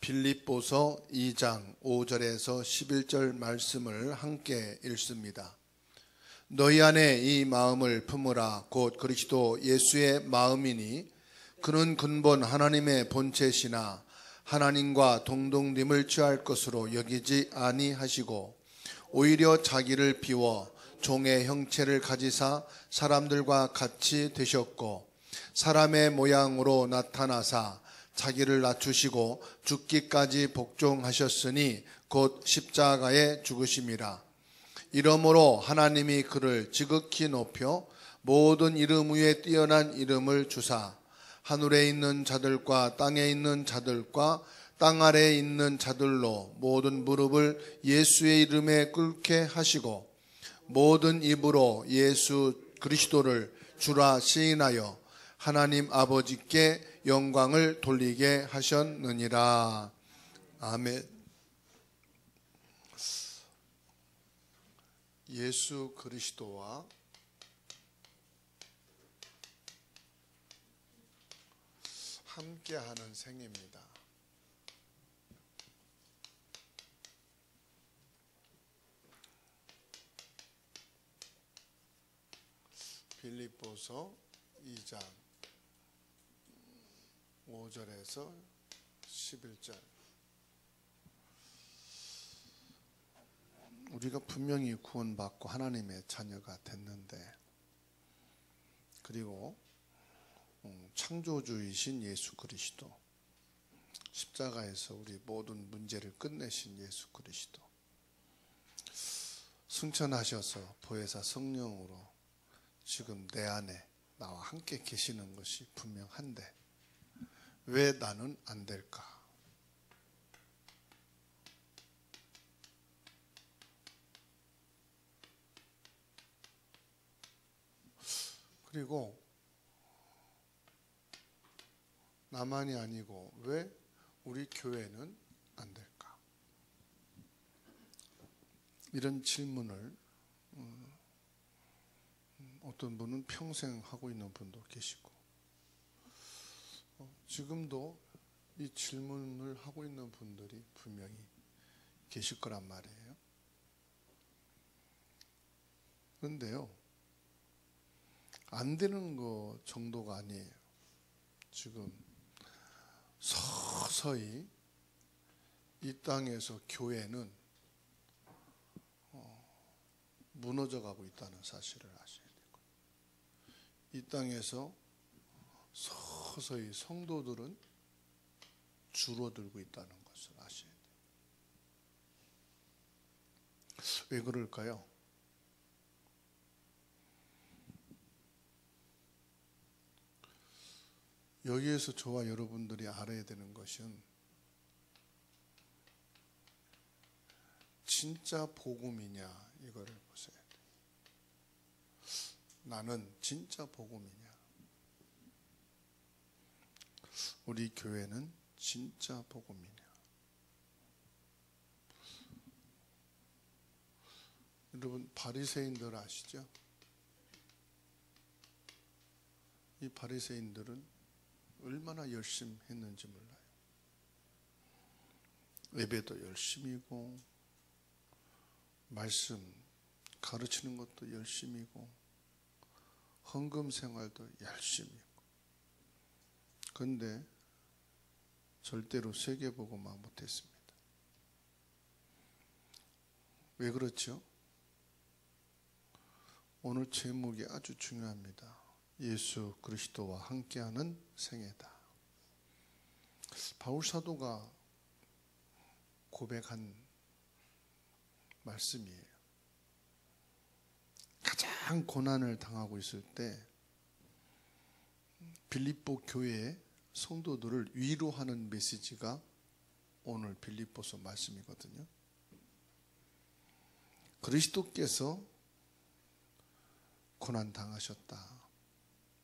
빌립보서 2장 5절에서 11절 말씀을 함께 읽습니다. 너희 안에 이 마음을 품으라. 곧 그리스도 예수의 마음이니 그는 근본 하나님의 본체시나 하나님과 동등됨을 취할 것으로 여기지 아니하시고 오히려 자기를 비워 종의 형체를 가지사 사람들과 같이 되셨고 사람의 모양으로 나타나사 자기를 낮추시고 죽기까지 복종하셨으니 곧 십자가에 죽으심이라. 이러므로 하나님이 그를 지극히 높여 모든 이름 위에 뛰어난 이름을 주사 하늘에 있는 자들과 땅에 있는 자들과 땅 아래에 있는 자들로 모든 무릎을 예수의 이름에 꿇게 하시고 모든 입으로 예수 그리스도를 주라 시인하여 하나님 아버지께 영광을 돌리게 하셨느니라. 아멘. 예수 그리스도와 함께하는 생입니다. 빌립보서 2장 5절에서 11절. 우리가 분명히 구원받고 하나님의 자녀가 됐는데, 그리고 창조주이신 예수 그리스도, 십자가에서 우리 모든 문제를 끝내신 예수 그리스도, 승천하셔서 보혜사 성령으로 지금 내 안에 나와 함께 계시는 것이 분명한데 왜 나는 안 될까? 그리고 나만이 아니고 왜 우리 교회는 안 될까? 이런 질문을 어떤 분은 평생 하고 있는 분도 계시고 지금도 이 질문을 하고 있는 분들이 분명히 계실 거란 말이에요. 그런데요, 안 되는 거 정도가 아니에요. 지금 서서히 이 땅에서 교회는 무너져 가고 있다는 사실을 아셔야 되고, 이 땅에서 서서히 성도들은 줄어들고 있다는 것을 아셔야 돼요. 왜 그럴까요? 여기에서 저와 여러분들이 알아야 되는 것은 진짜 복음이냐 이거를 보셔야 돼요. 나는 진짜 복음이냐? 우리 교회는 진짜 복음이냐? 여러분 바리새인들 아시죠? 이 바리새인들은 얼마나 열심히 했는지 몰라요. 예배도 열심히고 말씀 가르치는 것도 열심히고 헌금 생활도 열심히고, 그런데 절대로 세계복음화 못했습니다. 왜 그렇죠? 오늘 제목이 아주 중요합니다. 예수 그리스도와 함께하는 생애다. 바울 사도가 고백한 말씀이에요. 가장 고난을 당하고 있을 때 빌립보 교회의 성도들을 위로하는 메시지가 오늘 빌립보서 말씀이거든요. 그리스도께서 고난 당하셨다.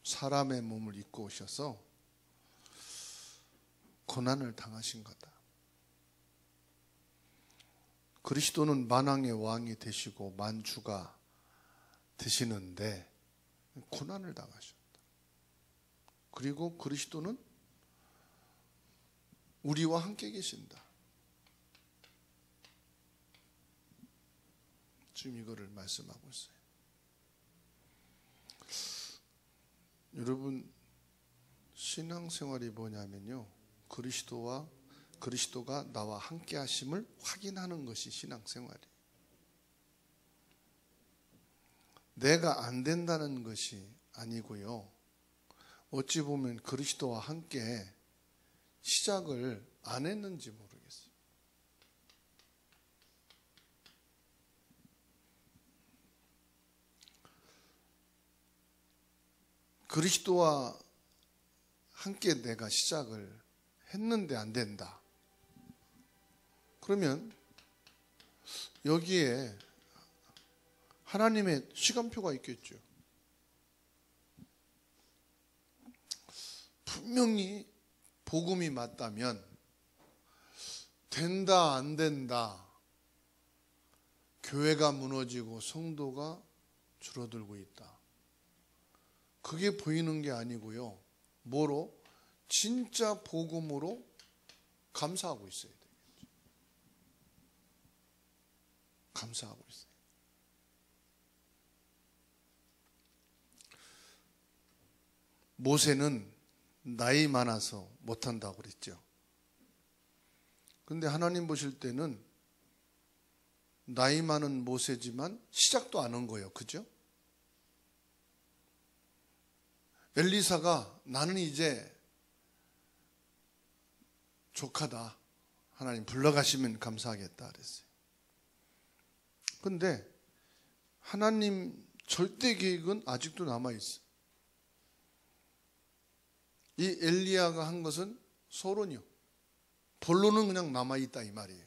사람의 몸을 입고 오셔서 고난을 당하신 거다. 그리스도는 만왕의 왕이 되시고 만주가 되시는데 고난을 당하셨다. 그리고 그리스도는 우리와 함께 계신다. 지금 이거를 말씀하고 있어요. 여러분, 신앙생활이 뭐냐면요, 그리스도가 나와 함께 하심을 확인하는 것이 신앙생활이에요. 내가 안 된다는 것이 아니고요, 어찌 보면 그리스도와 함께 시작을 안 했는지 모르겠어요. 그리스도와 함께 내가 시작을 했는데 안 된다. 그러면 여기에 하나님의 시간표가 있겠죠. 분명히 복음이 맞다면 된다 안 된다, 교회가 무너지고 성도가 줄어들고 있다, 그게 보이는 게 아니고요, 뭐로? 진짜 복음으로 감사하고 있어야 되겠죠. 감사하고 있어요. 모세는 나이 많아서 못한다고 그랬죠. 그런데 하나님 보실 때는 나이 많은 모세지만 시작도 안 한 거예요. 그죠? 엘리사가 나는 이제 조카다, 하나님 불러가시면 감사하겠다 그랬어요. 그런데 하나님 절대 계획은 아직도 남아있어요. 이 엘리야가 한 것은 서론이요, 본론은 그냥 남아있다 이 말이에요.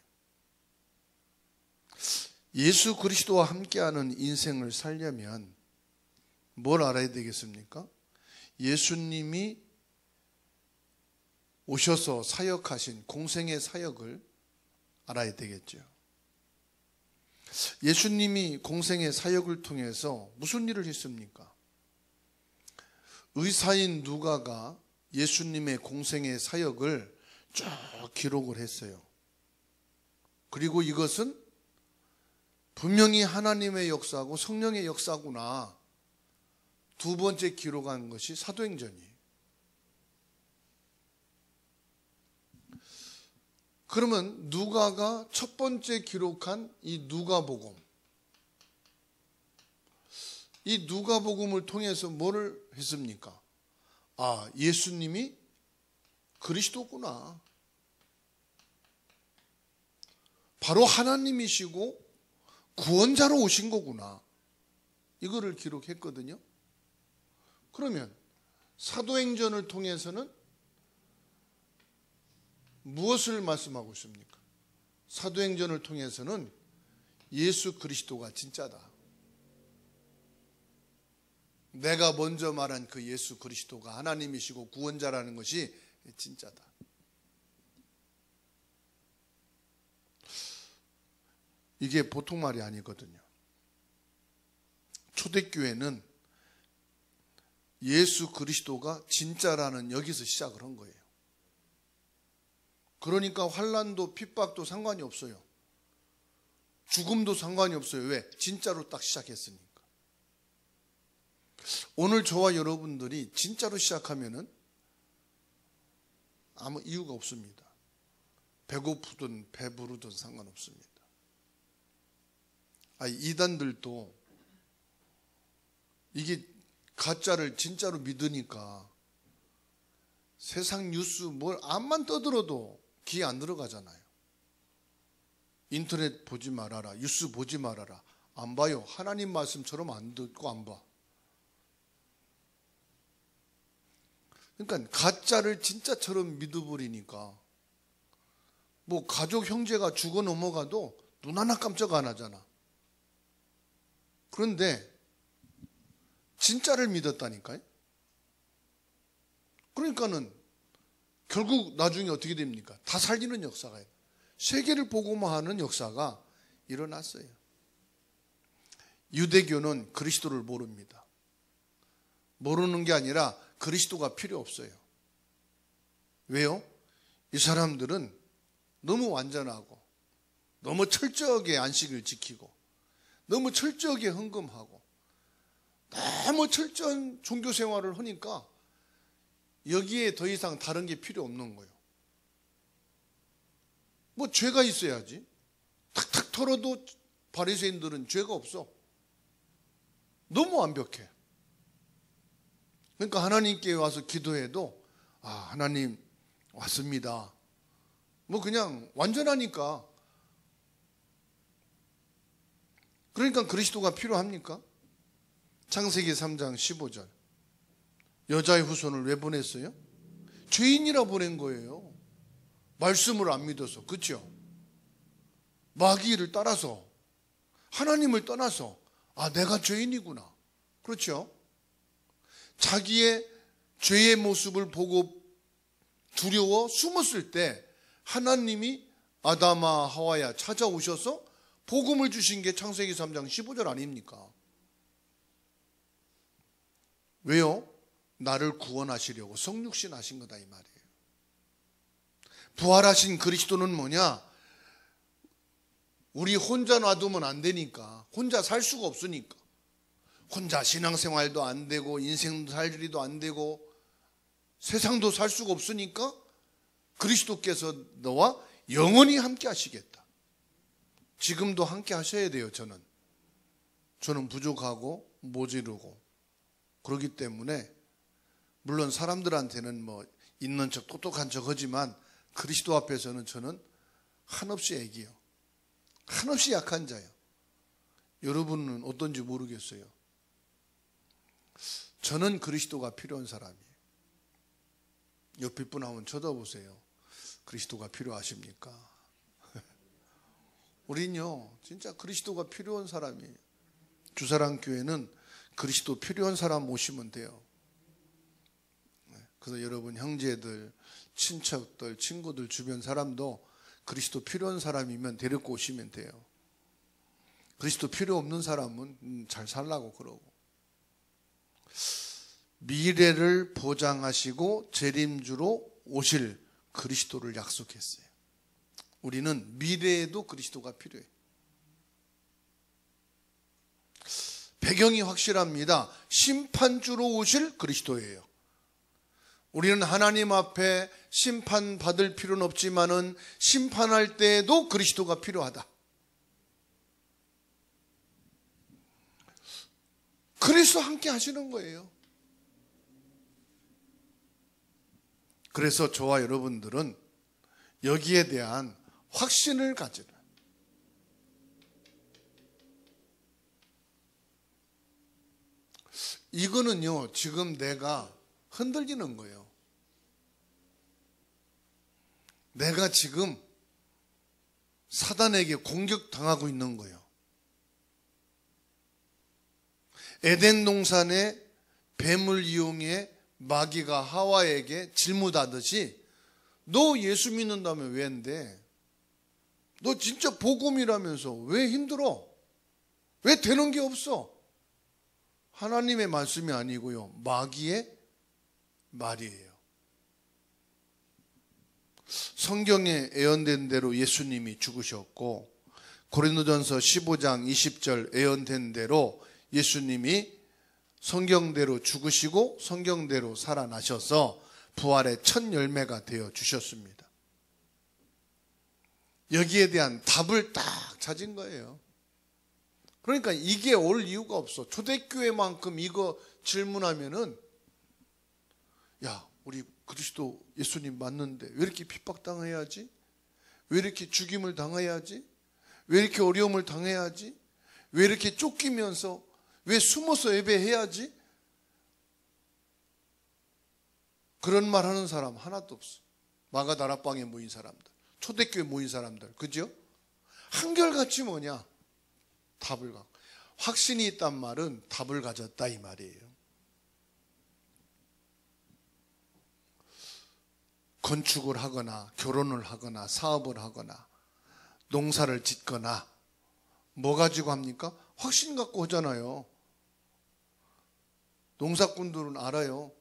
예수 그리스도와 함께하는 인생을 살려면 뭘 알아야 되겠습니까? 예수님이 오셔서 사역하신 공생의 사역을 알아야 되겠죠. 예수님이 공생의 사역을 통해서 무슨 일을 했습니까? 의사인 누가가 예수님의 공생의 사역을 쭉 기록을 했어요. 그리고 이것은 분명히 하나님의 역사고 성령의 역사구나, 두 번째 기록한 것이 사도행전이에요. 그러면 누가가 첫 번째 기록한 이 누가복음, 이 누가복음을 통해서 뭐를 했습니까? 아, 예수님이 그리스도구나, 바로 하나님이시고 구원자로 오신 거구나, 이거를 기록했거든요. 그러면 사도행전을 통해서는 무엇을 말씀하고 있습니까? 사도행전을 통해서는 예수 그리스도가 진짜다, 내가 먼저 말한 그 예수 그리스도가 하나님이시고 구원자라는 것이 진짜다. 이게 보통 말이 아니거든요. 초대교회는 예수 그리스도가 진짜라는 여기서 시작을 한 거예요. 그러니까 환난도 핍박도 상관이 없어요. 죽음도 상관이 없어요. 왜? 진짜로 딱 시작했으니까. 오늘 저와 여러분들이 진짜로 시작하면은 아무 이유가 없습니다. 배고프든 배부르든 상관없습니다. 이단들도 이게 가짜를 진짜로 믿으니까 세상 뉴스 뭘 암만 떠들어도 귀에 안 들어가잖아요. 인터넷 보지 말아라, 뉴스 보지 말아라, 안 봐요. 하나님 말씀처럼 안 듣고 안 봐. 그러니까 가짜를 진짜처럼 믿어버리니까 뭐 가족 형제가 죽어 넘어가도 눈 하나 깜짝 안 하잖아. 그런데 진짜를 믿었다니까요. 그러니까는 결국 나중에 어떻게 됩니까? 다 살리는 역사가, 세계를 복음화하는 역사가 일어났어요. 유대교는 그리스도를 모릅니다. 모르는 게 아니라 그리스도가 필요 없어요. 왜요? 이 사람들은 너무 완전하고 너무 철저하게 안식을 지키고 너무 철저하게 헌금하고 너무 철저한 종교 생활을 하니까 여기에 더 이상 다른 게 필요 없는 거예요. 뭐 죄가 있어야지. 탁탁 털어도 바리새인들은 죄가 없어. 너무 완벽해. 그러니까 하나님께 와서 기도해도 하나님 왔습니다. 뭐 그냥 완전하니까. 그러니까 그리스도가 필요합니까? 창세기 3장 15절. 여자의 후손을 왜 보냈어요? 죄인이라 보낸 거예요. 말씀을 안 믿어서. 그렇죠? 마귀를 따라서, 하나님을 떠나서 내가 죄인이구나. 그렇죠? 자기의 죄의 모습을 보고 두려워 숨었을 때 하나님이 아담아 하와야 찾아오셔서 복음을 주신 게 창세기 3장 15절 아닙니까? 왜요? 나를 구원하시려고 성육신 하신 거다 이 말이에요. 부활하신 그리스도는 뭐냐? 우리 혼자 놔두면 안 되니까, 혼자 살 수가 없으니까, 혼자 신앙생활도 안 되고 인생도 살 일도 안 되고 세상도 살 수가 없으니까 그리스도께서 너와 영원히 함께 하시겠다. 지금도 함께 하셔야 돼요. 저는 부족하고 모자르고 그렇기 때문에 물론 사람들한테는 뭐 있는 척 똑똑한 척 하지만 그리스도 앞에서는 저는 한없이 애기요. 한없이 약한 자요. 여러분은 어떤지 모르겠어요. 저는 그리스도가 필요한 사람이에요. 옆에 분 한번 쳐다보세요. 그리스도가 필요하십니까? 우린요 진짜 그리스도가 필요한 사람이에요. 주사랑교회는 그리스도 필요한 사람 모시면 돼요. 그래서 여러분 형제들, 친척들, 친구들, 주변 사람도 그리스도 필요한 사람이면 데리고 오시면 돼요. 그리스도 필요 없는 사람은 잘 살라고 그러고. 미래를 보장하시고 재림주로 오실 그리스도를 약속했어요. 우리는 미래에도 그리스도가 필요해요. 배경이 확실합니다. 심판주로 오실 그리스도예요. 우리는 하나님 앞에 심판받을 필요는 없지만은 심판할 때에도 그리스도가 필요하다. 그래서 함께 하시는 거예요. 그래서 저와 여러분들은 여기에 대한 확신을 가져라. 이거는요, 지금 내가 흔들리는 거예요. 내가 지금 사단에게 공격당하고 있는 거예요. 에덴 동산에 뱀을 이용해 마귀가 하와에게 질문하듯이 너 예수 믿는다면 왜 안 돼? 너 진짜 복음이라면서 왜 힘들어? 왜 되는 게 없어? 하나님의 말씀이 아니고요, 마귀의 말이에요. 성경에 예언된 대로 예수님이 죽으셨고 고린도전서 15장 20절 예언된 대로 예수님이 성경대로 죽으시고 성경대로 살아나셔서 부활의 첫 열매가 되어 주셨습니다. 여기에 대한 답을 딱 찾은 거예요. 그러니까 이게 올 이유가 없어. 초대교회만큼 이거 질문하면은 야, 우리 그리스도 예수님 맞는데 왜 이렇게 핍박당해야지? 왜 이렇게 죽임을 당해야지? 왜 이렇게 어려움을 당해야지? 왜 이렇게 쫓기면서 왜 숨어서 예배해야지? 그런 말 하는 사람 하나도 없어. 마가다락방에 모인 사람들, 초대교회 모인 사람들, 그죠? 한결같이 뭐냐? 답을 갖고. 확신이 있단 말은 답을 가졌다 이 말이에요. 건축을 하거나 결혼을 하거나 사업을 하거나 농사를 짓거나 뭐 가지고 합니까? 확신 갖고 하잖아요. 농사꾼들은 알아요.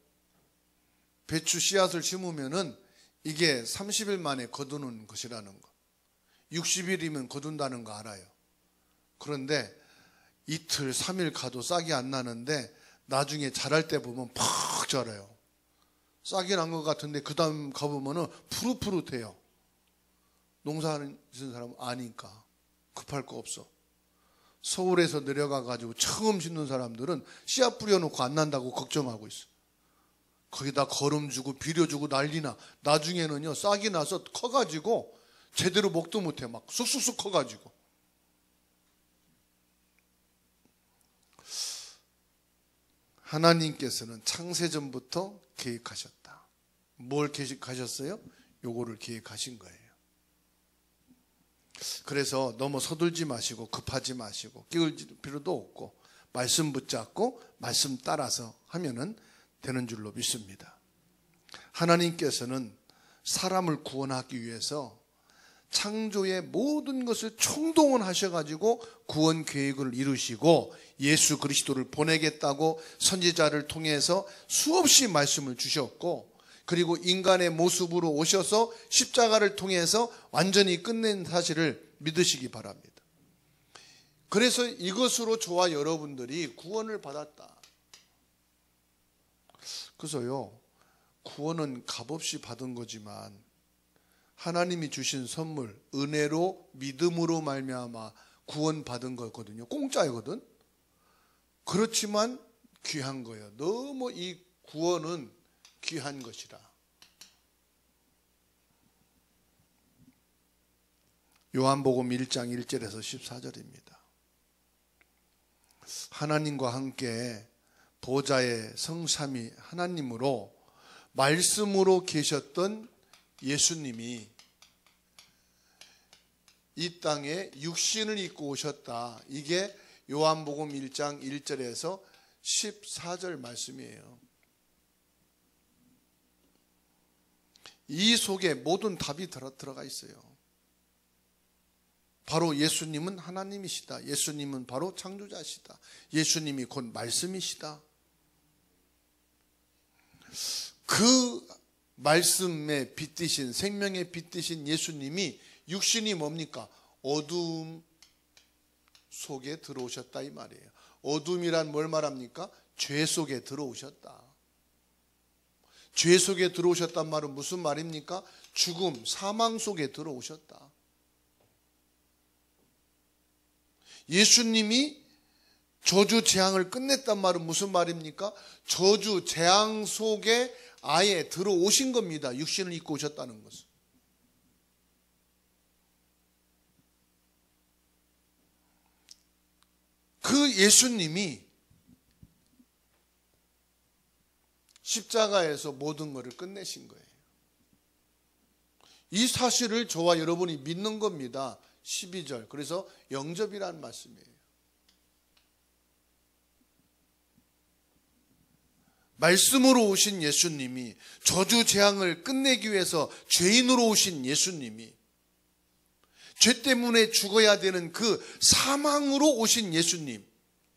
배추 씨앗을 심으면은 이게 30일 만에 거두는 것이라는 거. 60일이면 거둔다는 거 알아요. 그런데 이틀, 3일 가도 싹이 안 나는데 나중에 자랄 때 보면 팍 자라요. 싹이 난 것 같은데 그 다음 가보면 푸릇푸릇해요. 농사하는 사람은 아니까 급할 거 없어. 서울에서 내려가가지고 처음 심는 사람들은 씨앗 뿌려놓고 안 난다고 걱정하고 있어. 거기다 거름 주고 비료 주고 난리나. 나중에는요 싹이 나서 커가지고 제대로 먹도 못해. 막 쑥쑥쑥 커가지고. 하나님께서는 창세전부터 계획하셨다. 뭘 계획하셨어요? 요거를 계획하신 거예요. 그래서 너무 서둘지 마시고 급하지 마시고 끼울 필요도 없고 말씀 붙잡고 말씀 따라서 하면은 되는 줄로 믿습니다. 하나님께서는 사람을 구원하기 위해서 창조의 모든 것을 총동원하셔가지고 구원 계획을 이루시고 예수 그리스도를 보내겠다고 선지자를 통해서 수없이 말씀을 주셨고, 그리고 인간의 모습으로 오셔서 십자가를 통해서 완전히 끝낸 사실을 믿으시기 바랍니다. 그래서 이것으로 저와 여러분들이 구원을 받았다. 그래서요, 구원은 값없이 받은 거지만 하나님이 주신 선물, 은혜로 믿음으로 말미암아 구원받은 거거든요. 공짜이거든. 그렇지만 귀한 거예요. 너무 이 구원은 귀한 것이라. 요한복음 1장 1절에서 14절입니다. 하나님과 함께 보좌의 성삼위 하나님으로 말씀으로 계셨던 예수님이 이 땅에 육신을 입고 오셨다. 이게 요한복음 1장 1절에서 14절 말씀이에요. 이 속에 모든 답이 들어가 있어요. 바로 예수님은 하나님이시다. 예수님은 바로 창조자시다. 예수님이 곧 말씀이시다. 그 말씀에 빛드신, 생명에 빛드신 예수님이 육신이 뭡니까? 어두움 속에 들어오셨다 이 말이에요. 어둠이란 뭘 말합니까? 죄 속에 들어오셨다. 죄 속에 들어오셨단 말은 무슨 말입니까? 죽음, 사망 속에 들어오셨다. 예수님이 저주 재앙을 끝냈단 말은 무슨 말입니까? 저주 재앙 속에 아예 들어오신 겁니다. 육신을 입고 오셨다는 것은. 그 예수님이 십자가에서 모든 것을 끝내신 거예요. 이 사실을 저와 여러분이 믿는 겁니다. 12절. 그래서 영접이라는 말씀이에요. 말씀으로 오신 예수님이, 저주 재앙을 끝내기 위해서 죄인으로 오신 예수님이, 죄 때문에 죽어야 되는 그 사망으로 오신 예수님,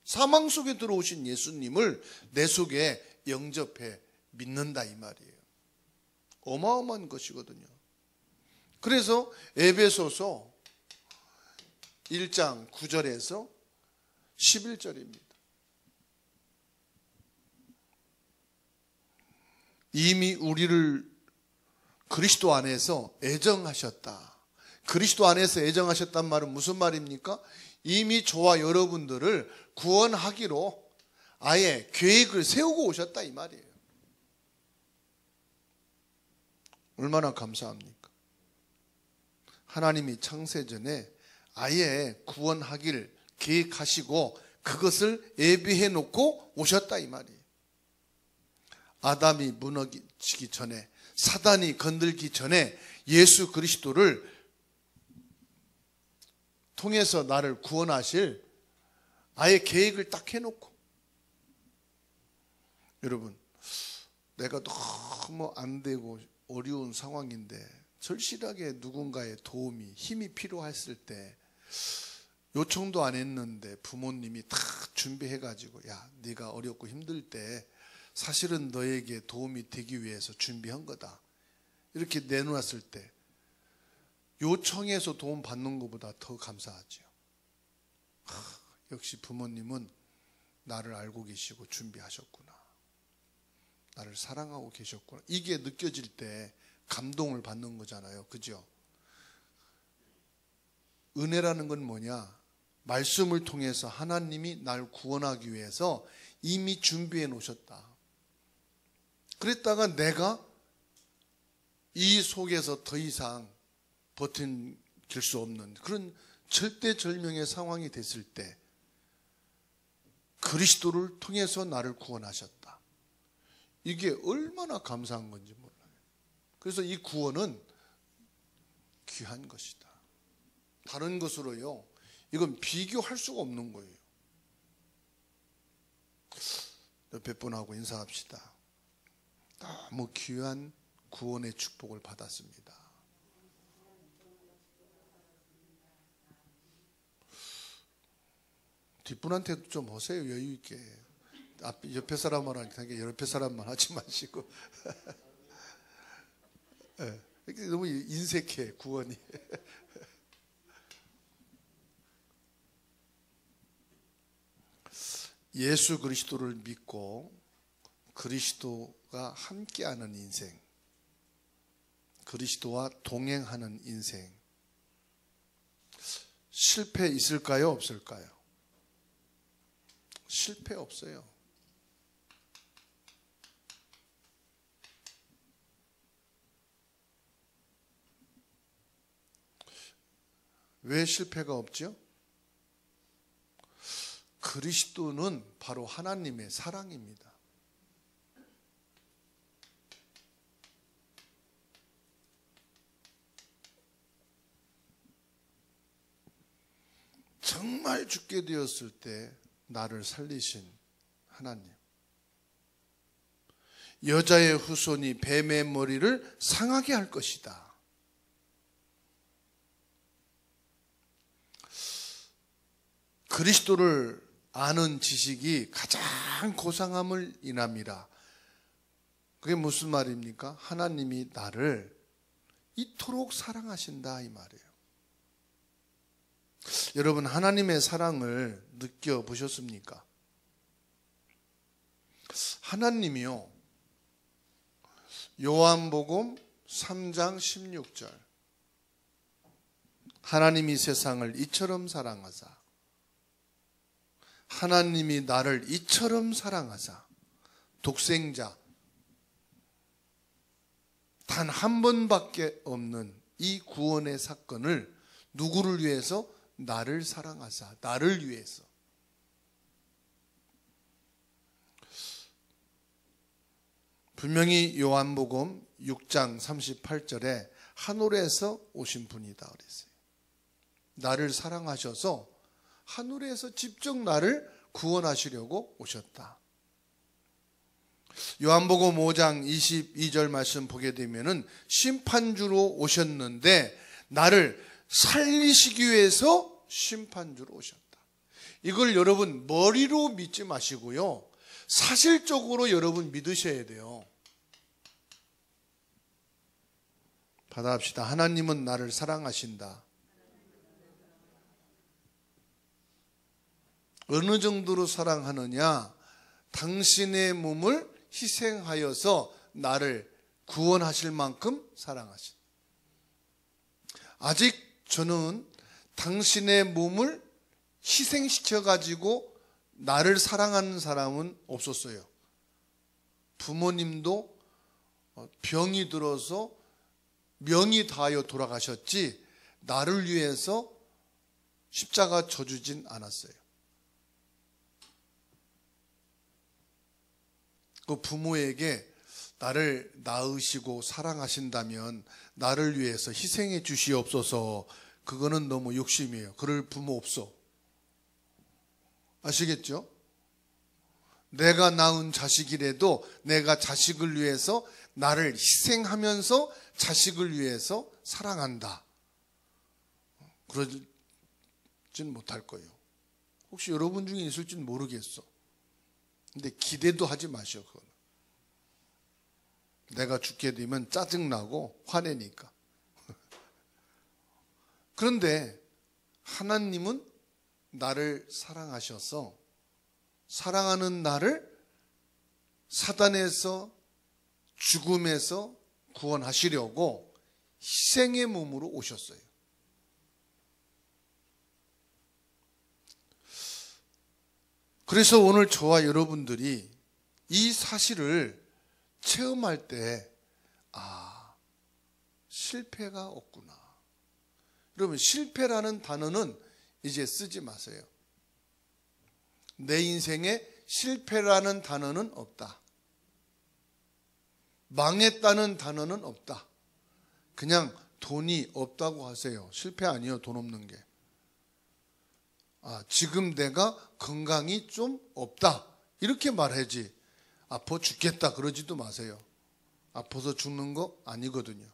사망 속에 들어오신 예수님을 내 속에 영접해 믿는다 이 말이에요. 어마어마한 것이거든요. 그래서 에베소서 1장 9절에서 11절입니다. 이미 우리를 그리스도 안에서 애정하셨다. 그리스도 안에서 애정하셨단 말은 무슨 말입니까? 이미 저와 여러분들을 구원하기로 아예 계획을 세우고 오셨다 이 말이에요. 얼마나 감사합니까? 하나님이 창세전에 아예 구원하기를 계획하시고 그것을 예비해 놓고 오셨다 이 말이에요. 아담이 무너지기 전에, 사단이 건들기 전에 예수 그리스도를 통해서 나를 구원하실 아예 계획을 딱 해놓고, 여러분, 내가 너무 안 되고 어려운 상황인데 절실하게 누군가의 도움이, 힘이 필요했을 때 요청도 안 했는데 부모님이 다 준비해가지고, 야, 네가 어렵고 힘들 때 사실은 너에게 도움이 되기 위해서 준비한 거다. 이렇게 내놓았을 때 요청해서 도움 받는 것보다 더 감사하죠. 역시 부모님은 나를 알고 계시고 준비하셨구나. 나를 사랑하고 계셨구나. 이게 느껴질 때 감동을 받는 거잖아요. 그죠? 은혜라는 건 뭐냐? 말씀을 통해서 하나님이 날 구원하기 위해서 이미 준비해 놓으셨다. 그랬다가 내가 이 속에서 더 이상 버틴길 수 없는 그런 절대절명의 상황이 됐을 때 그리스도를 통해서 나를 구원하셨다. 이게 얼마나 감사한 건지 몰라요. 그래서 이 구원은 귀한 것이다. 다른 것으로요, 이건 비교할 수가 없는 거예요. 옆에 분하고 인사합시다. 너무 귀한 구원의 축복을 받았습니다. 뒷분한테도 좀 하세요. 여유 있게. 옆에 사람만 하니까 옆에 사람만 하지 마시고. 네. 너무 인색해, 구원이. 예수 그리스도를 믿고 그리스도가 함께하는 인생, 그리스도와 동행하는 인생, 실패 있을까요? 없을까요? 실패 없어요. 왜 실패가 없죠? 그리스도는 바로 하나님의 사랑입니다. 정말 죽게 되었을 때 나를 살리신 하나님. 여자의 후손이 뱀의 머리를 상하게 할 것이다. 그리스도를 아는 지식이 가장 고상함을 인함이라. 그게 무슨 말입니까? 하나님이 나를 이토록 사랑하신다 이 말이에요. 여러분, 하나님의 사랑을 느껴보셨습니까? 하나님이요, 요한복음 3장 16절, 하나님이 세상을 이처럼 사랑하사, 하나님이 나를 이처럼 사랑하사, 독생자 단 한 번밖에 없는 이 구원의 사건을 누구를 위해서? 나를 사랑하사, 나를 위해서. 분명히 요한복음 6장 38절에 하늘에서 오신 분이다 그랬어요. 나를 사랑하셔서 하늘에서 직접 나를 구원하시려고 오셨다. 요한복음 5장 22절 말씀 보게 되면은 심판주로 오셨는데 나를 살리시기 위해서 심판주로 오셨다. 이걸 여러분 머리로 믿지 마시고요, 사실적으로 여러분 믿으셔야 돼요. 받아합시다. 하나님은 나를 사랑하신다. 어느 정도로 사랑하느냐? 당신의 몸을 희생하여서 나를 구원하실 만큼 사랑하신다. 아직 저는 당신의 몸을 희생시켜가지고 나를 사랑하는 사람은 없었어요. 부모님도 병이 들어서 명이 다하여 돌아가셨지 나를 위해서 십자가 져주진 않았어요. 그 부모에게 나를 낳으시고 사랑하신다면 나를 위해서 희생해 주시옵소서, 그거는 너무 욕심이에요. 그럴 부모 없어. 아시겠죠? 내가 낳은 자식이라도 내가 자식을 위해서 나를 희생하면서 자식을 위해서 사랑한다, 그러진 못할 거예요. 혹시 여러분 중에 있을지는 모르겠어. 근데 기대도 하지 마셔. 그거는. 내가 죽게 되면 짜증나고 화내니까. 그런데 하나님은 나를 사랑하셔서 사랑하는 나를 사단에서 죽음에서 구원하시려고 희생의 몸으로 오셨어요. 그래서 오늘 저와 여러분들이 이 사실을 체험할 때 실패가 없구나. 여러분, 실패라는 단어는 이제 쓰지 마세요. 내 인생에 실패라는 단어는 없다. 망했다는 단어는 없다. 그냥 돈이 없다고 하세요. 실패 아니에요, 돈 없는 게. 지금 내가 건강이 좀 없다, 이렇게 말하지 아파 죽겠다 그러지도 마세요. 아파서 죽는 거 아니거든요.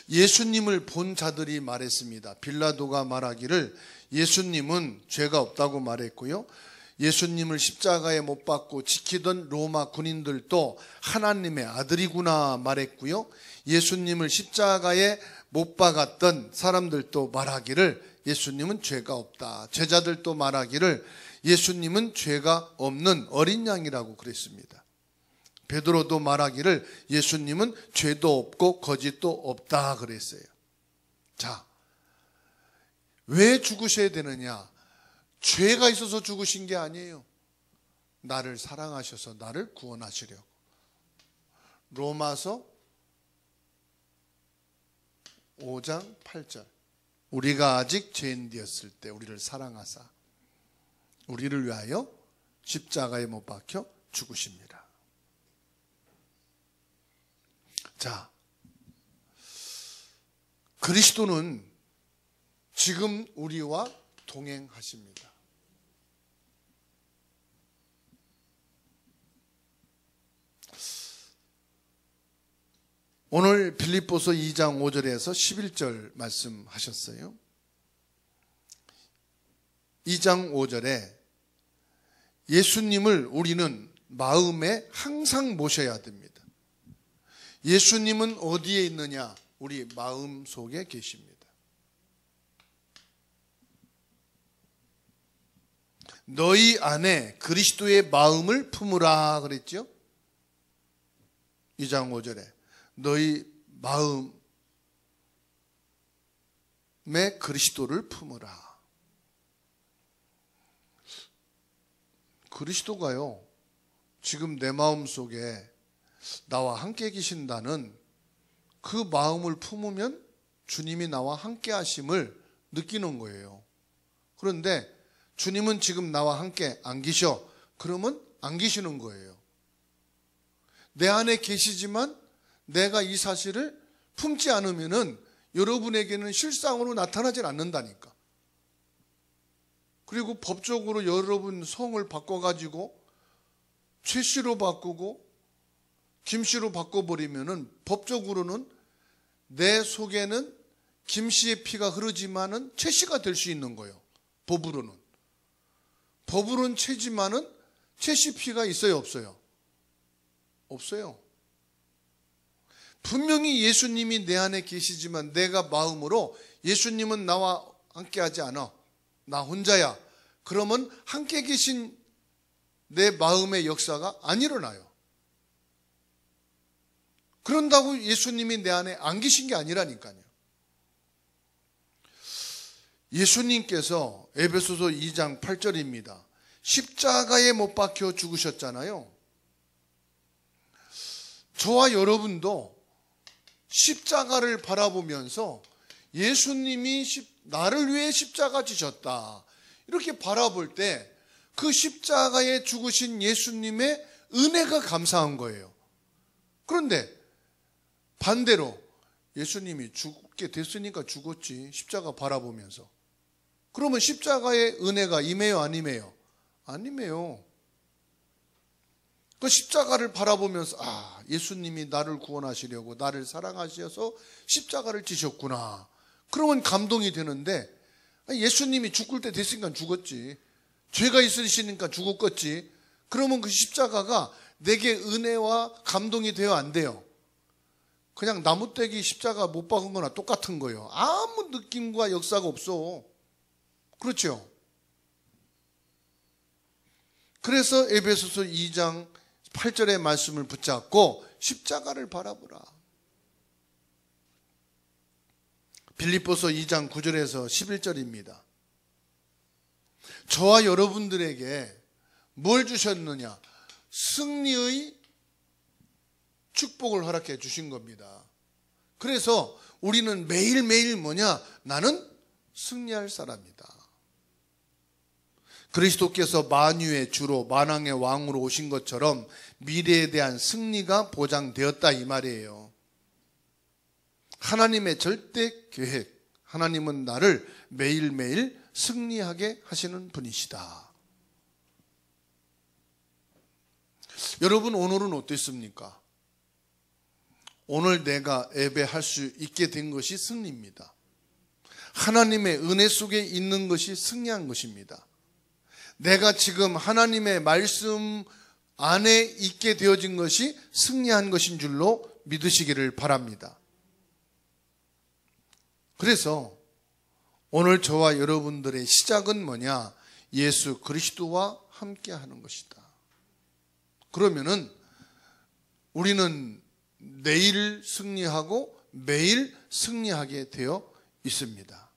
예수님을 본 자들이 말했습니다. 빌라도가 말하기를 예수님은 죄가 없다고 말했고요, 예수님을 십자가에 못 박고 지키던 로마 군인들도 하나님의 아들이구나 말했고요, 예수님을 십자가에 못 박았던 사람들도 말하기를 예수님은 죄가 없다. 제자들도 말하기를 예수님은 죄가 없는 어린 양이라고 그랬습니다. 베드로도 말하기를 예수님은 죄도 없고 거짓도 없다 그랬어요. 자, 왜 죽으셔야 되느냐? 죄가 있어서 죽으신 게 아니에요. 나를 사랑하셔서 나를 구원하시려고. 로마서 5장 8절. 우리가 아직 죄인 되었을 때 우리를 사랑하사 우리를 위하여 십자가에 못 박혀 죽으십니다. 자, 그리스도는 지금 우리와 동행하십니다. 오늘 빌립보서 2장 5절에서 11절 말씀하셨어요. 2장 5절에 예수님을 우리는 마음에 항상 모셔야 됩니다. 예수님은 어디에 있느냐? 우리 마음 속에 계십니다. 너희 안에 그리스도의 마음을 품으라 그랬죠? 2장 5절에 너희 마음에 그리스도를 품으라. 그리스도가요, 지금 내 마음 속에 나와 함께 계신다는 그 마음을 품으면 주님이 나와 함께 하심을 느끼는 거예요. 그런데 주님은 지금 나와 함께 안 계셔. 그러면 안 계시는 거예요. 내 안에 계시지만 내가 이 사실을 품지 않으면은 여러분에게는 실상으로 나타나질 않는다니까. 그리고 법적으로 여러분 성을 바꿔가지고 최씨로 바꾸고 김씨로 바꿔버리면은 법적으로는 내 속에는 김씨의 피가 흐르지만은 최씨가 될 수 있는 거예요. 법으로는. 법으로는 최지만은 최씨 피가 있어요, 없어요? 없어요. 분명히 예수님이 내 안에 계시지만 내가 마음으로 예수님은 나와 함께 하지 않아. 나 혼자야. 그러면 함께 계신 내 마음의 역사가 안 일어나요. 그런다고 예수님이 내 안에 안 계신 게 아니라니까요. 예수님께서 에베소서 2장 8절입니다. 십자가에 못 박혀 죽으셨잖아요. 저와 여러분도 십자가를 바라보면서 예수님이 나를 위해 십자가 지셨다, 이렇게 바라볼 때 그 십자가에 죽으신 예수님의 은혜가 감사한 거예요. 그런데 반대로 예수님이 죽게 됐으니까 죽었지, 십자가 바라보면서. 그러면 십자가의 은혜가 임해요, 안 임해요? 안 임해요. 그 십자가를 바라보면서 예수님이 나를 구원하시려고 나를 사랑하셔서 십자가를 지셨구나. 그러면 감동이 되는데, 예수님이 죽을 때 됐으니까 죽었지, 죄가 있으시니까 죽었겠지, 그러면 그 십자가가 내게 은혜와 감동이 돼요, 안 돼요? 그냥 나무떼기 십자가 못 박은 거나 똑같은 거예요. 아무 느낌과 역사가 없어. 그렇죠? 그래서 에베소서 2장 8절의 말씀을 붙잡고 십자가를 바라보라. 빌립보서 2장 9절에서 11절입니다. 저와 여러분들에게 뭘 주셨느냐? 승리의 축복을 허락해 주신 겁니다. 그래서 우리는 매일매일 뭐냐? 나는 승리할 사람이다. 그리스도께서 만유의 주로 만왕의 왕으로 오신 것처럼 미래에 대한 승리가 보장되었다 이 말이에요. 하나님의 절대 계획, 하나님은 나를 매일매일 승리하게 하시는 분이시다. 여러분, 오늘은 어땠습니까? 오늘 내가 예배할 수 있게 된 것이 승리입니다. 하나님의 은혜 속에 있는 것이 승리한 것입니다. 내가 지금 하나님의 말씀 안에 있게 되어진 것이 승리한 것인 줄로 믿으시기를 바랍니다. 그래서 오늘 저와 여러분들의 시작은 뭐냐? 예수 그리스도와 함께 하는 것이다. 그러면은 우리는 내일 승리하고 매일 승리하게 되어 있습니다.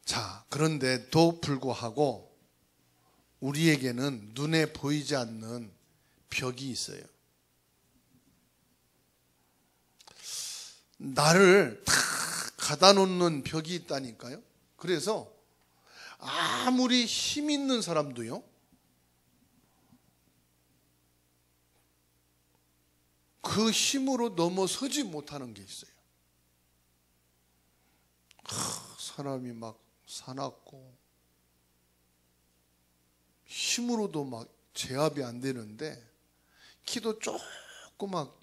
자, 그런데도 불구하고 우리에게는 눈에 보이지 않는 벽이 있어요. 나를 탁 가다 놓는 벽이 있다니까요. 그래서 아무리 힘 있는 사람도요, 그 힘으로 넘어서지 못하는 게 있어요. 사람이 막 사납고 힘으로도 막 제압이 안 되는데 키도 조금 막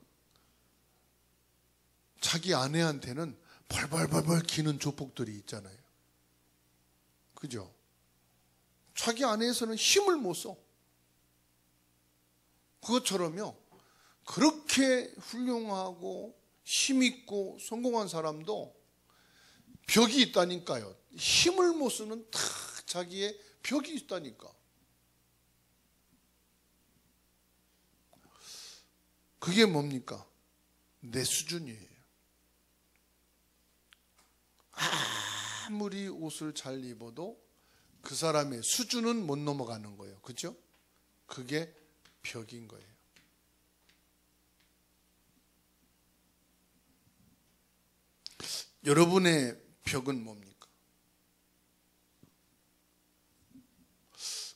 자기 아내한테는 벌벌벌벌 기는 조폭들이 있잖아요. 그죠? 자기 아내에서는 힘을 못 써. 그것처럼요, 그렇게 훌륭하고 힘있고 성공한 사람도 벽이 있다니까요. 힘을 못 쓰는 탁 자기의 벽이 있다니까. 그게 뭡니까? 내 수준이에요. 아무리 옷을 잘 입어도 그 사람의 수준은 못 넘어가는 거예요. 그죠? 그게 벽인 거예요. 여러분의 벽은 뭡니까?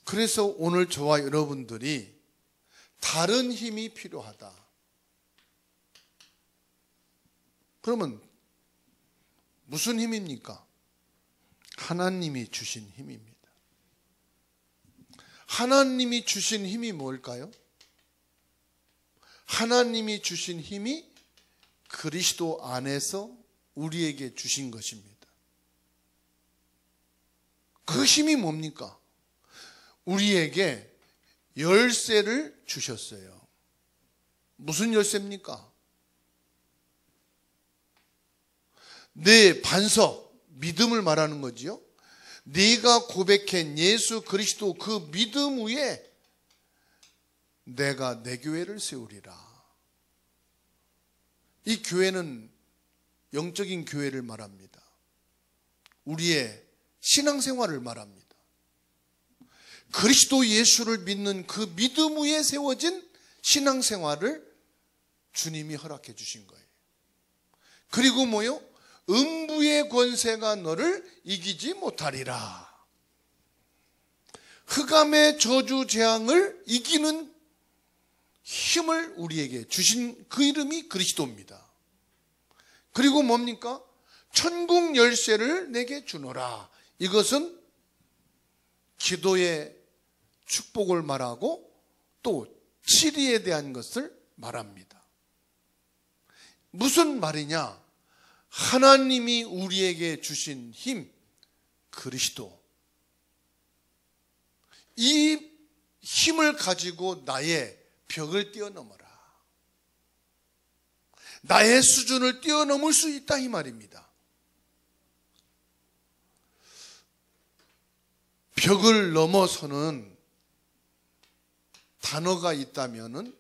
그래서 오늘 저와 여러분들이 다른 힘이 필요하다. 그러면 무슨 힘입니까? 하나님이 주신 힘입니다. 하나님이 주신 힘이 뭘까요? 하나님이 주신 힘이 그리스도 안에서 우리에게 주신 것입니다. 그 힘이 뭡니까? 우리에게 열쇠를 주셨어요. 무슨 열쇠입니까? 내 반석, 믿음을 말하는 거지요. 네가 고백한 예수 그리스도 그 믿음 위에 내가 내 교회를 세우리라. 이 교회는 영적인 교회를 말합니다. 우리의 신앙생활을 말합니다. 그리스도 예수를 믿는 그 믿음 위에 세워진 신앙생활을 주님이 허락해 주신 거예요. 그리고 뭐요? 음부의 권세가 너를 이기지 못하리라. 흑암의 저주 재앙을 이기는 힘을 우리에게 주신 그 이름이 그리스도입니다. 그리고 뭡니까? 천국 열쇠를 내게 주노라. 이것은 기도의 축복을 말하고 또 치리에 대한 것을 말합니다. 무슨 말이냐? 하나님이 우리에게 주신 힘, 그리스도. 이 힘을 가지고 나의 벽을 뛰어넘어라. 나의 수준을 뛰어넘을 수 있다 이 말입니다. 벽을 넘어서는 단어가 있다면은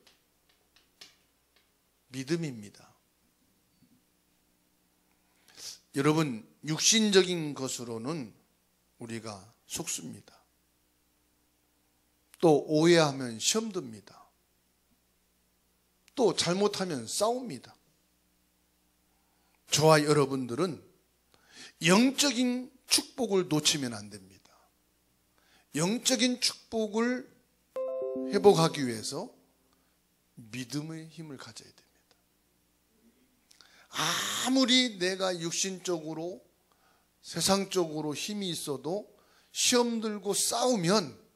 믿음입니다. 여러분, 육신적인 것으로는 우리가 속습니다. 또 오해하면 시험 듭니다. 또 잘못하면 싸웁니다. 저와 여러분들은 영적인 축복을 놓치면 안 됩니다. 영적인 축복을 회복하기 위해서 믿음의 힘을 가져야 됩니다. 아무리 내가 육신적으로 세상적으로 힘이 있어도 시험 들고 싸우면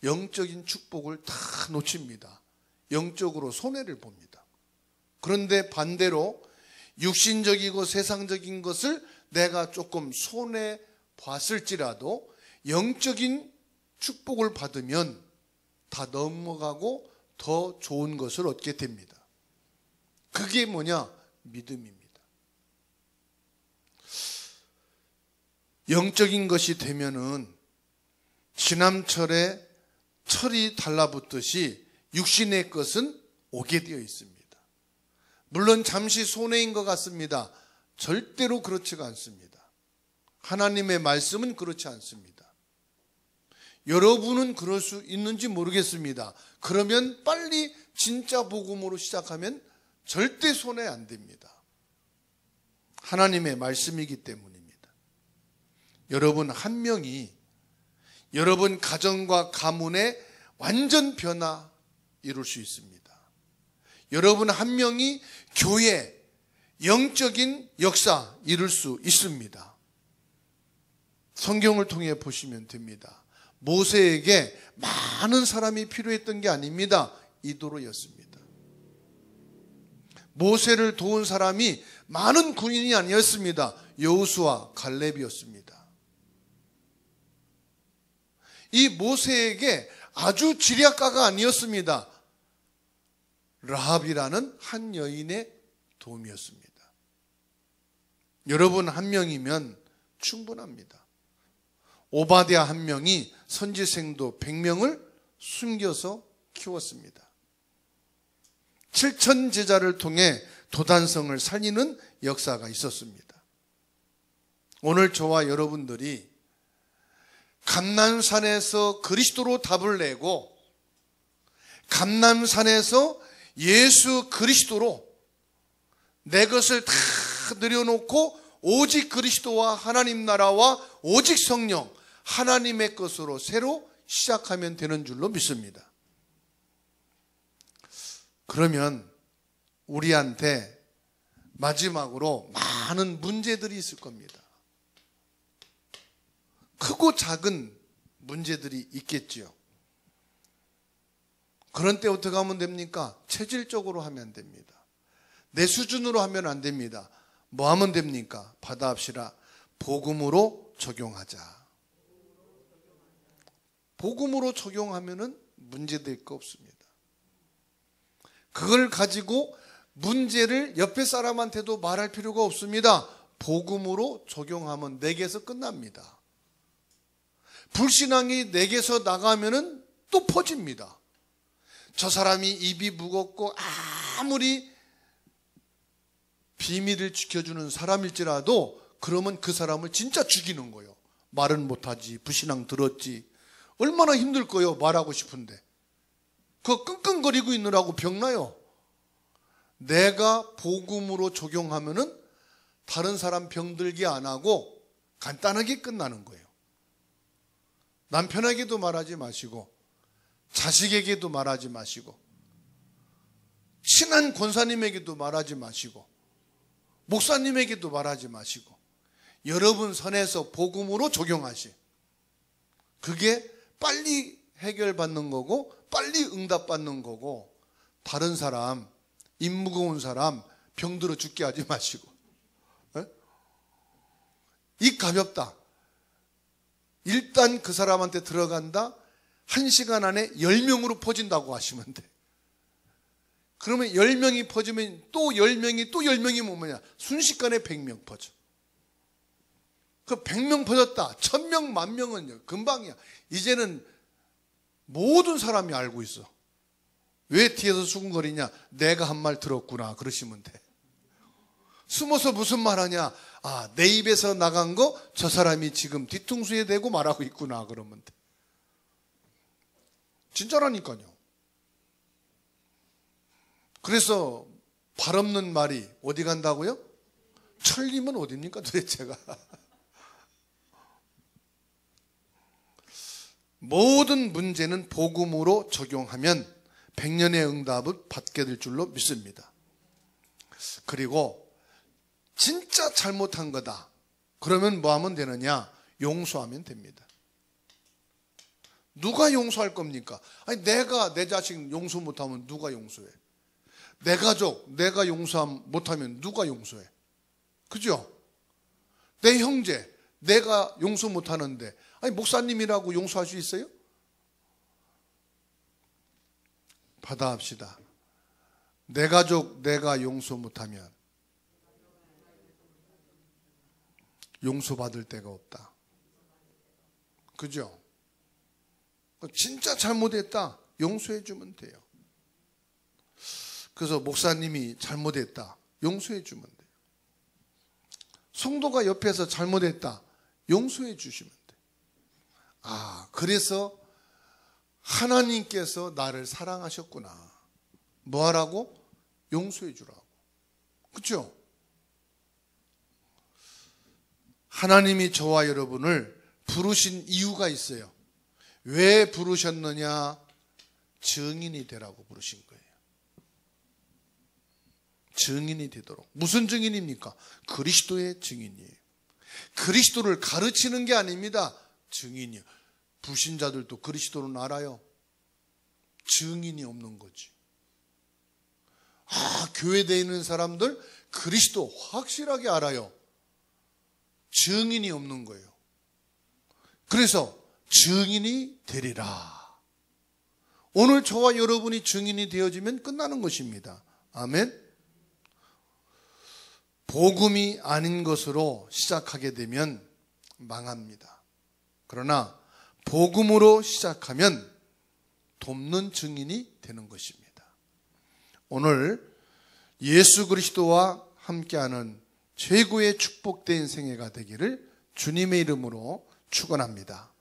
영적인 축복을 다 놓칩니다. 영적으로 손해를 봅니다. 그런데 반대로 육신적이고 세상적인 것을 내가 조금 손해 봤을지라도 영적인 축복을 받으면 다 넘어가고 더 좋은 것을 얻게 됩니다. 그게 뭐냐? 믿음입니다. 영적인 것이 되면은 지남철에 철이 달라붙듯이 육신의 것은 오게 되어 있습니다. 물론 잠시 손해인 것 같습니다. 절대로 그렇지가 않습니다. 하나님의 말씀은 그렇지 않습니다. 여러분은 그럴 수 있는지 모르겠습니다. 그러면 빨리 진짜 복음으로 시작하면 절대 손해 안 됩니다. 하나님의 말씀이기 때문입니다. 여러분 한 명이 여러분 가정과 가문에 완전 변화 이룰 수 있습니다. 여러분 한 명이 교회 영적인 역사 이룰 수 있습니다. 성경을 통해 보시면 됩니다. 모세에게 많은 사람이 필요했던 게 아닙니다. 이도로였습니다. 모세를 도운 사람이 많은 군인이 아니었습니다. 여호수아, 갈렙이었습니다. 이 모세에게 아주 지략가가 아니었습니다. 라합이라는 한 여인의 도움이었습니다. 여러분 한 명이면 충분합니다. 오바댜 한 명이 선지생도 100명을 숨겨서 키웠습니다. 7천 제자를 통해 도단성을 살리는 역사가 있었습니다. 오늘 저와 여러분들이 감람산에서 그리스도로 답을 내고 감람산에서 예수 그리스도로 내 것을 다 내려놓고 오직 그리스도와 하나님 나라와 오직 성령 하나님의 것으로 새로 시작하면 되는 줄로 믿습니다. 그러면 우리한테 마지막으로 많은 문제들이 있을 겁니다. 크고 작은 문제들이 있겠지요. 그런 때 어떻게 하면 됩니까? 체질적으로 하면 안 됩니다. 내 수준으로 하면 안 됩니다. 뭐 하면 됩니까? 받아합시다. 복음으로 적용하자. 복음으로 적용하면은 문제될 거 없습니다. 그걸 가지고 문제를 옆에 사람한테도 말할 필요가 없습니다. 복음으로 적용하면 내게서 끝납니다. 불신앙이 내게서 나가면은 또 퍼집니다. 저 사람이 입이 무겁고 아무리 비밀을 지켜주는 사람일지라도 그러면 그 사람을 진짜 죽이는 거예요. 말은 못하지, 불신앙 들었지. 얼마나 힘들 거예요, 말하고 싶은데. 그거 끙끙거리고 있느라고 병나요. 내가 복음으로 적용하면은 다른 사람 병들게 안 하고 간단하게 끝나는 거예요. 남편에게도 말하지 마시고 자식에게도 말하지 마시고 친한 권사님에게도 말하지 마시고 목사님에게도 말하지 마시고 여러분 선에서 복음으로 적용하시. 그게 빨리 해결받는 거고 빨리 응답받는 거고 다른 사람 입 무거운 사람 병들어 죽게 하지 마시고 입 가볍다. 일단 그 사람한테 들어간다. 1시간 안에 10명으로 퍼진다고 하시면 돼. 그러면 10명이 퍼지면 또 10명이 또 10명이 뭐냐? 순식간에 100명 퍼져. 그 100명 퍼졌다. 1000명, 10,000명은 금방이야. 이제는 모든 사람이 알고 있어. 왜 뒤에서 수군거리냐? 내가 한 말 들었구나. 그러시면 돼. 숨어서 무슨 말 하냐? 아, 내 입에서 나간 거 저 사람이 지금 뒤통수에 대고 말하고 있구나. 그러면 돼. 진짜라니까요. 그래서 발 없는 말이 어디 간다고요? 천리면 어디입니까 도대체가? 모든 문제는 복음으로 적용하면 100년의 응답을 받게 될 줄로 믿습니다. 그리고 진짜 잘못한 거다. 그러면 뭐 하면 되느냐? 용서하면 됩니다. 누가 용서할 겁니까? 아니, 내가 내 자식 용서 못하면 누가 용서해? 내 가족 내가 용서 못하면 누가 용서해? 그죠? 내 형제 내가 용서 못하는데 아니 목사님이라고 용서할 수 있어요? 받아합시다. 내 가족 내가 용서 못하면 용서받을 데가 없다. 그죠? 진짜 잘못했다. 용서해 주면 돼요. 그래서 목사님이 잘못했다. 용서해 주면 돼요. 성도가 옆에서 잘못했다. 용서해 주시면 돼요. 아, 그래서 하나님께서 나를 사랑하셨구나. 뭐 하라고? 용서해 주라고. 그렇죠? 하나님이 저와 여러분을 부르신 이유가 있어요. 왜 부르셨느냐? 증인이 되라고 부르신 거예요. 증인이 되도록. 무슨 증인입니까? 그리스도의 증인이에요. 그리스도를 가르치는 게 아닙니다. 증인이요. 불신자들도 그리스도는 알아요. 증인이 없는 거지. 아, 교회에 있는 사람들 그리스도 확실하게 알아요. 증인이 없는 거예요. 그래서 증인이 되리라. 오늘 저와 여러분이 증인이 되어지면 끝나는 것입니다. 아멘. 복음이 아닌 것으로 시작하게 되면 망합니다. 그러나 복음으로 시작하면 돕는 증인이 되는 것입니다. 오늘 예수 그리스도와 함께하는 최고의 축복된 생애가 되기를 주님의 이름으로 축원합니다.